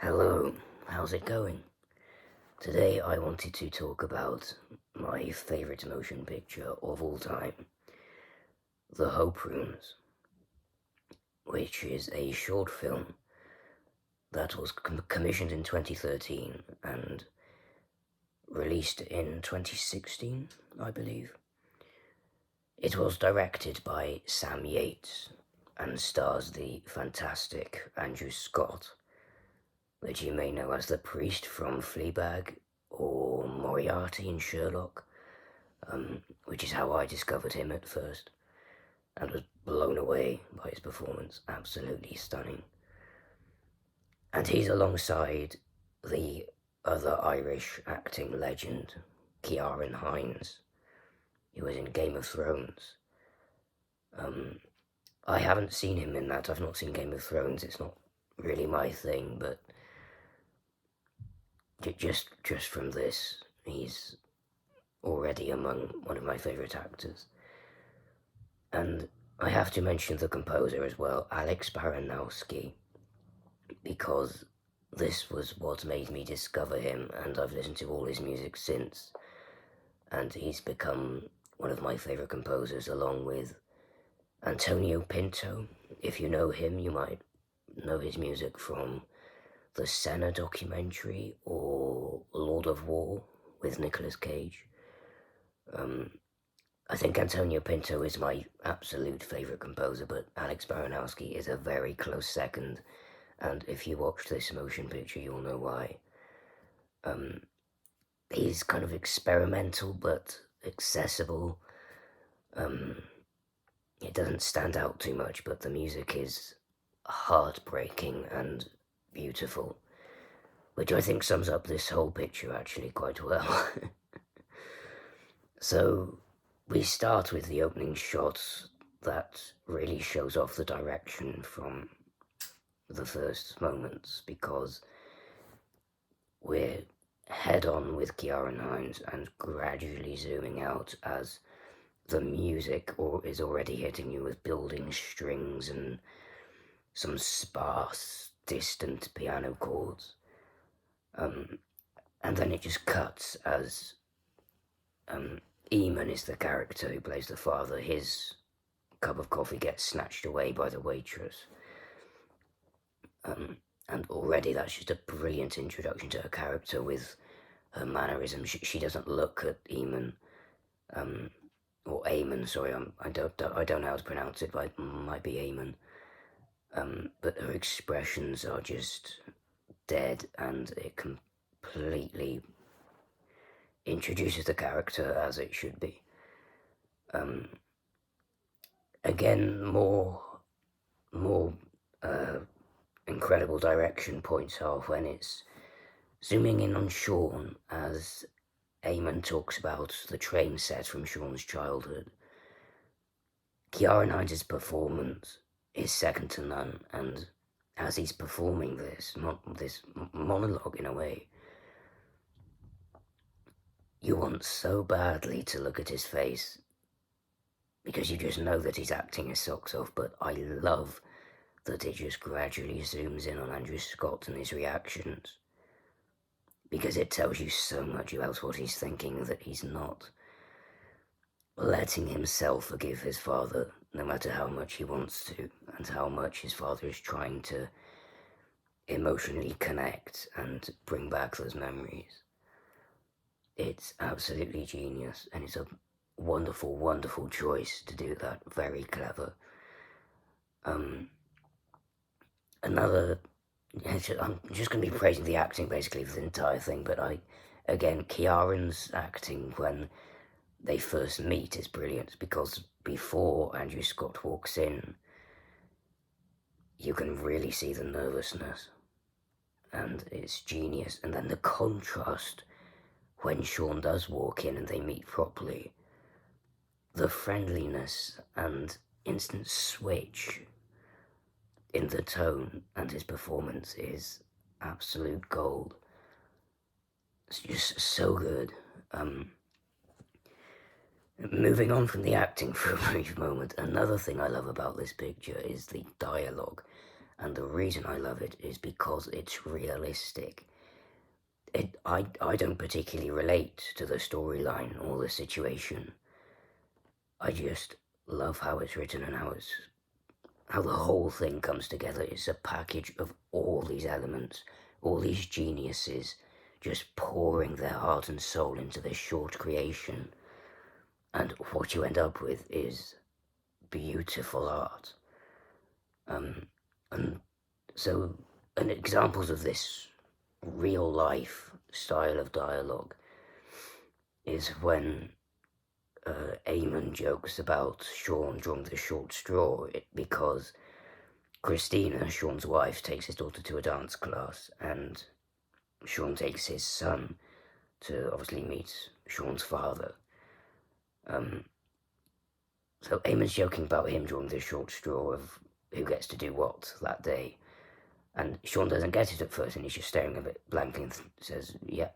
Hello, how's it going? Today I wanted to talk about my favourite motion picture of all time, The Hope Rooms, which is a short film that was commissioned in 2013 and released in 2016, I believe. It was directed by Sam Yates and stars the fantastic Andrew Scott, which you may know as the priest from Fleabag or Moriarty in Sherlock, which is how I discovered him at first and was blown away by his performance. Absolutely stunning. And he's alongside the other Irish acting legend, Ciarán Hinds, who was in Game of Thrones. I haven't seen him in that. I've not seen Game of Thrones. It's not really my thing, but just from this, he's already among one of my favourite actors. And I have to mention the composer as well, Alex Baranowski, because this was what made me discover him, and I've listened to all his music since, and he's become one of my favourite composers along with Antonio Pinto. If you know him, you might know his music from the Senna documentary or Lord of War with Nicolas Cage. I think Antonio Pinto is my absolute favourite composer, but Alex Baranowski is a very close second, and if you watch this motion picture, you'll know why. He's kind of experimental but accessible. It doesn't stand out too much, but the music is heartbreaking and beautiful, which I think sums up this whole picture actually quite well. So we start with the opening shot that really shows off the direction from the first moments, because we're head on with Ciarán Hinds and gradually zooming out as the music is already hitting you with building strings and some sparse, distant piano chords. And then it just cuts as Eamon is the character who plays the father. His cup of coffee gets snatched away by the waitress. And already that's just a brilliant introduction to her character with her mannerism. She doesn't look at Eamon, or Eamon, sorry, I don't know how to pronounce it, but it might be Eamon. But her expressions are just dead, and it completely introduces the character as it should be. Again, more incredible direction points are when it's zooming in on Sean as Eamon talks about the train set from Sean's childhood. Ciarán Hinds' performance is second to none, and as he's performing this monologue in a way, you want so badly to look at his face, because you just know that he's acting his socks off. But I love that it just gradually zooms in on Andrew Scott and his reactions, because it tells you so much about what he's thinking, that he's not letting himself forgive his father, no matter how much he wants to, and how much his father is trying to emotionally connect and bring back those memories. It's absolutely genius, and it's a wonderful, wonderful choice to do that. Very clever. I'm just going to be praising the acting basically for the entire thing, but again, Ciarán's acting when they first meet is brilliant, because before Andrew Scott walks in, you can really see the nervousness, and it's genius. And then the contrast when Sean does walk in and they meet properly, the friendliness and instant switch in the tone and his performance is absolute gold. It's just so good. Moving on from the acting for a brief moment, another thing I love about this picture is the dialogue And the reason I love it is because it's realistic. I don't particularly relate to the storyline or the situation. I just love how it's written and how the whole thing comes together. It's a package of all these elements, all these geniuses just pouring their heart and soul into this short creation. And what you end up with is beautiful art. And so, and examples of this real life style of dialogue is when Eamon jokes about Sean drawing the short straw because Christina, Sean's wife, takes his daughter to a dance class, and Sean takes his son to obviously meet Sean's father. So Eamon's joking about him drawing the short straw of who gets to do what that day, and Sean doesn't get it at first, and he's just staring a bit blankly and says, "Yeah,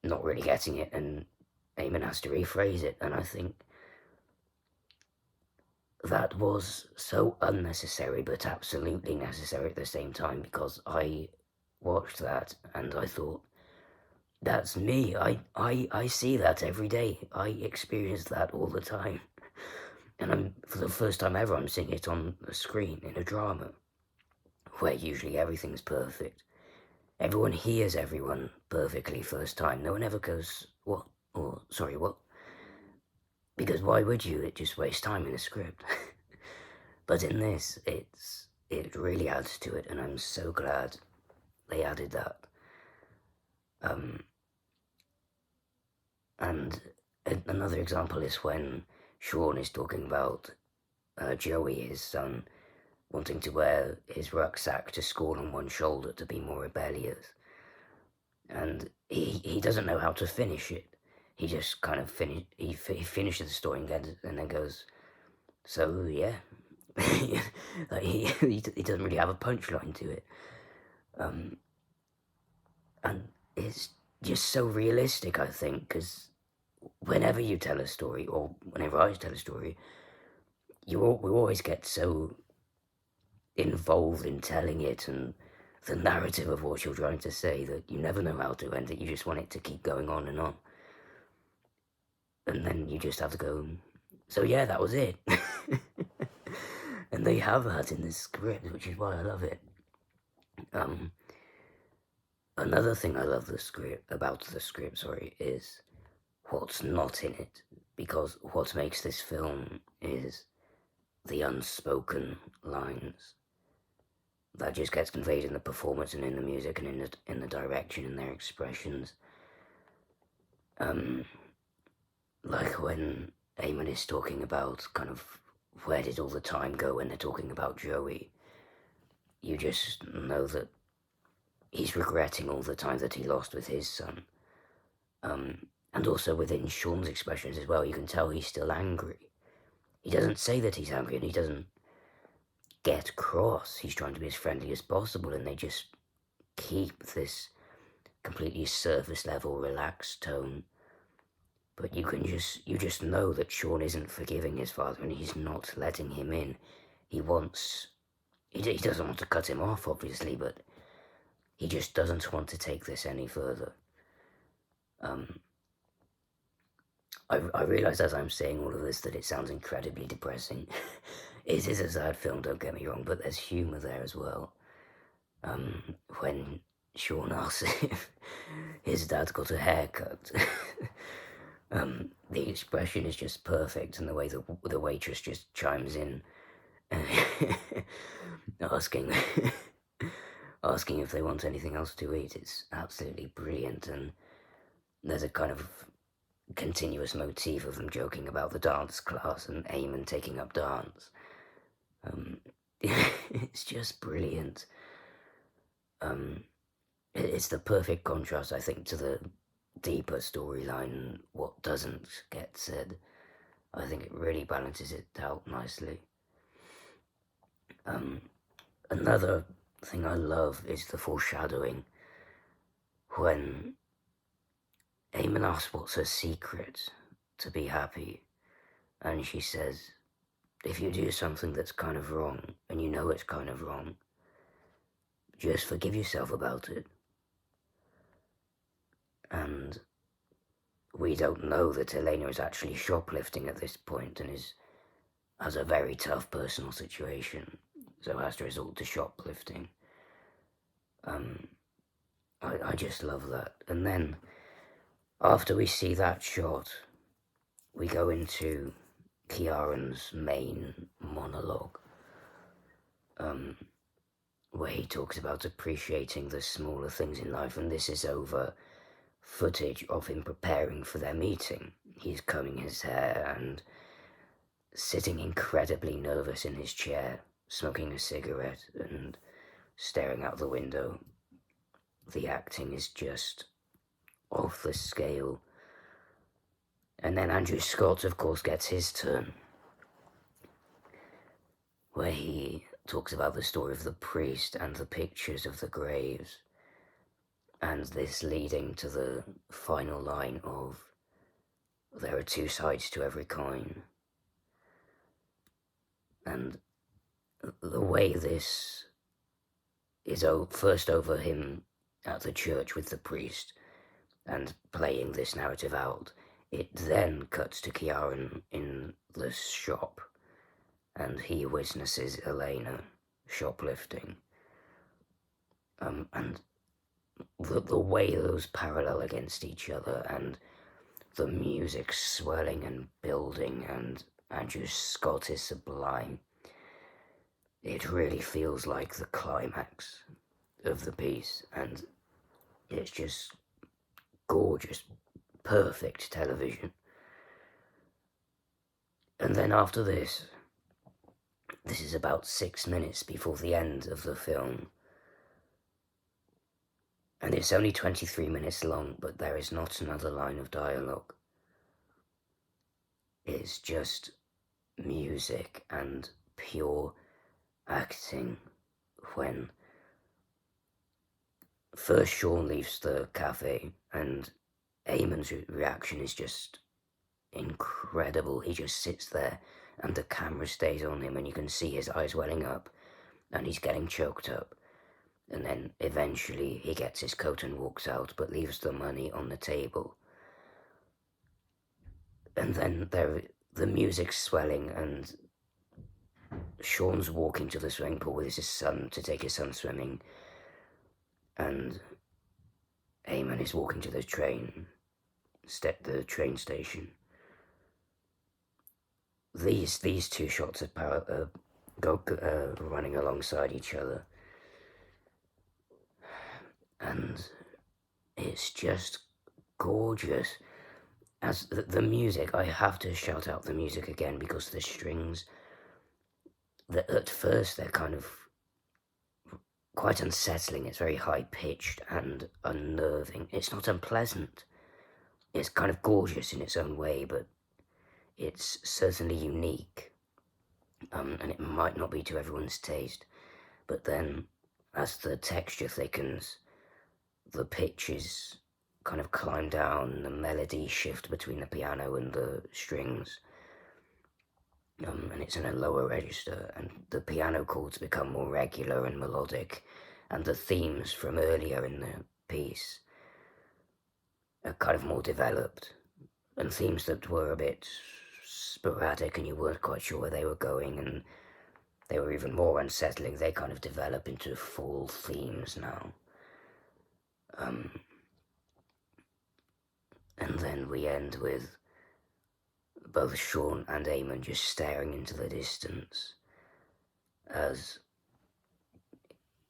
not really getting it," and Eamon has to rephrase it, and I think that was so unnecessary but absolutely necessary at the same time, because I watched that and I thought, that's me. I see that every day. I experience that all the time. And for the first time ever, I'm seeing it on a screen in a drama where usually everything's perfect. Everyone hears everyone perfectly first time. No one ever goes, what? Or, sorry, what? Because why would you? It just wastes time in a script. But in this, it really adds to it, and I'm so glad they added that. And another example is when Sean is talking about Joey, his son, wanting to wear his rucksack to school on one shoulder to be more rebellious. And he doesn't know how to finish it. He just kind of he finishes the story and then goes, so yeah. Like he doesn't really have a punchline to it. And it's just so realistic, I think, because whenever you tell a story, or whenever I tell a story, we always get so involved in telling it and the narrative of what you're trying to say that you never know how to end it. You just want it to keep going on. And then you just have to go, so yeah, that was it. And they have that in this script, which is why I love it. Another thing I love about the script, is what's not in it, because what makes this film is the unspoken lines that just gets conveyed in the performance and in the music and in the direction and their expressions. Like when Eamon is talking about kind of where did all the time go when they're talking about Joey, you just know that he's regretting all the time that he lost with his son. And also within Sean's expressions as well, you can tell he's still angry. He doesn't say that he's angry, and he doesn't get cross. He's trying to be as friendly as possible, and they just keep this completely surface level relaxed tone. But you just know that Sean isn't forgiving his father, and he's not letting him in. He doesn't want to cut him off, obviously, but he just doesn't want to take this any further. I realise as I'm saying all of this that it sounds incredibly depressing. It is a sad film, don't get me wrong, but there's humour there as well. When Sean asks if his dad got a haircut, the expression is just perfect, and the way the waitress just chimes in, asking if they want anything else to eat. It's absolutely brilliant, and there's a kind of continuous motif of them joking about the dance class and Eamon taking up dance. It's just brilliant. It's the perfect contrast, I think, to the deeper storyline and what doesn't get said. I think it really balances it out nicely. Another thing I love is the foreshadowing when Eamon asks what's her secret to be happy, and she says if you do something that's kind of wrong, and you know it's kind of wrong, just forgive yourself about it. And we don't know that Elena is actually shoplifting at this point and has a very tough personal situation, so has to resort to shoplifting. I just love that. And then, after we see that shot, we go into Ciarán's main monologue, where he talks about appreciating the smaller things in life, and this is over footage of him preparing for their meeting. He's combing his hair and sitting incredibly nervous in his chair, smoking a cigarette and staring out the window. The acting is just off the scale. And then Andrew Scott, of course, gets his turn, where he talks about the story of the priest and the pictures of the graves, and this leading to the final line of, "There are two sides to every coin." And the way this is first over him at the church with the priest and playing this narrative out, it then cuts to Ciarán in the shop, and he witnesses Elena shoplifting. And the way those parallel against each other, and the music swelling and building, and Andrew Scott is sublime. It really feels like the climax of the piece, and it's just gorgeous, perfect television. And then after this is about 6 minutes before the end of the film, and it's only 23 minutes long, but there is not another line of dialogue. It's just music and pure acting. When first Sean leaves the cafe, and Eamon's reaction is just incredible. He just sits there and the camera stays on him, and you can see his eyes welling up and he's getting choked up. And then eventually he gets his coat and walks out, but leaves the money on the table. And then the music's swelling, and Sean's walking to the swimming pool with his son to take his son swimming, and Eamon is walking to the train station. These two shots are running alongside each other, and it's just gorgeous. As the music, I have to shout out the music again, because the strings, at first they're kind of quite unsettling. It's very high-pitched and unnerving. It's not unpleasant. It's kind of gorgeous in its own way, but it's certainly unique, and it might not be to everyone's taste. But then, as the texture thickens, the pitches kind of climb down, the melody shift between the piano and the strings, and it's in a lower register, and the piano chords become more regular and melodic, and the themes from earlier in the piece are kind of more developed, and themes that were a bit sporadic and you weren't quite sure where they were going, and they were even more unsettling, they kind of develop into full themes now. And then we end with both Sean and Eamon just staring into the distance, as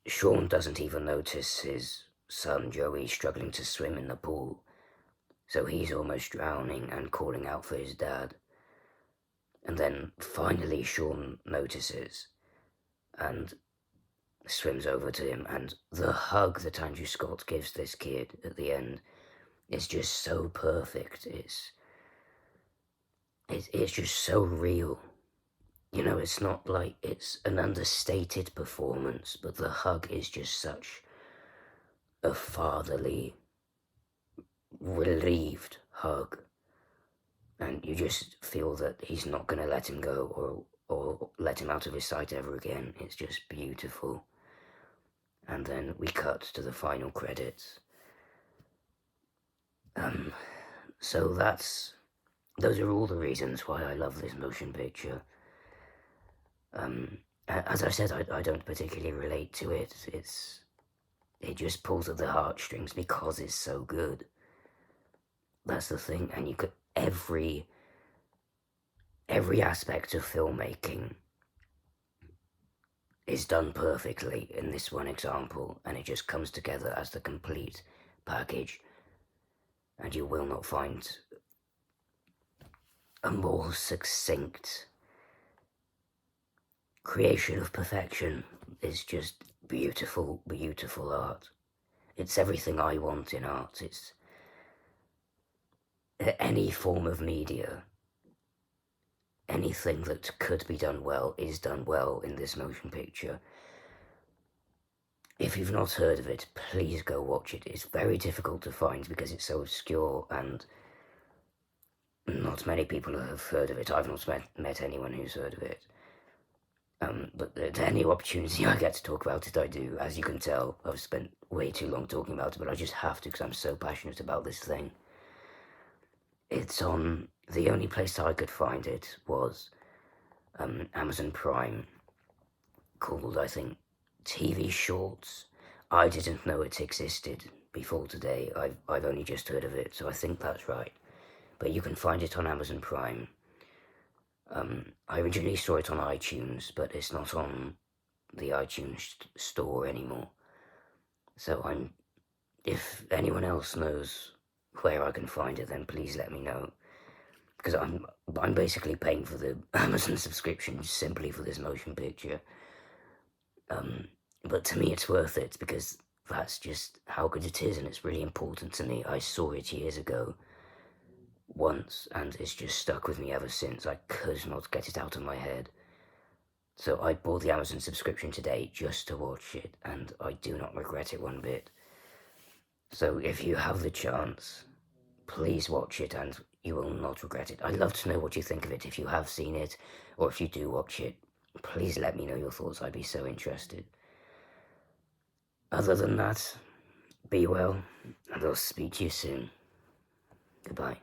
Sean doesn't even notice his son Joey struggling to swim in the pool, so he's almost drowning and calling out for his dad. And then finally Sean notices and swims over to him, and the hug that Andrew Scott gives this kid at the end is just so perfect. It's just so real. You know, it's not like it's an understated performance, but the hug is just such a fatherly, relieved hug. And you just feel that he's not going to let him go, or let him out of his sight ever again. It's just beautiful. And then we cut to the final credits. So those are all the reasons why I love this motion picture. As I said, I don't particularly relate to it. It just pulls at the heartstrings because it's so good. That's the thing, and you could every aspect of filmmaking is done perfectly in this one example, and it just comes together as the complete package, and you will not find a more succinct creation of perfection. Is just beautiful, beautiful art. It's everything I want in art. It's any form of media. Anything that could be done well is done well in this motion picture. If you've not heard of it, please go watch it. It's very difficult to find because it's so obscure and not many people have heard of it. I've not met anyone who's heard of it. But any opportunity I get to talk about it, I do. As you can tell, I've spent way too long talking about it, but I just have to because I'm so passionate about this thing. It's on... The only place I could find it was Amazon Prime, called, I think, TV Shorts. I didn't know it existed before today. I've only just heard of it, so I think that's right. But you can find it on Amazon Prime. I originally saw it on iTunes, but it's not on the iTunes store anymore. So if anyone else knows where I can find it, then please let me know. Because I'm basically paying for the Amazon subscription simply for this motion picture. But to me it's worth it because that's just how good it is, and it's really important to me. I saw it years ago once, and it's just stuck with me ever since. I could not get it out of my head. So I bought the Amazon subscription today just to watch it, and I do not regret it one bit. So if you have the chance, please watch it and you will not regret it. I'd love to know what you think of it. If you have seen it, or if you do watch it, please let me know your thoughts. I'd be so interested. Other than that, be well, and I'll speak to you soon. Goodbye.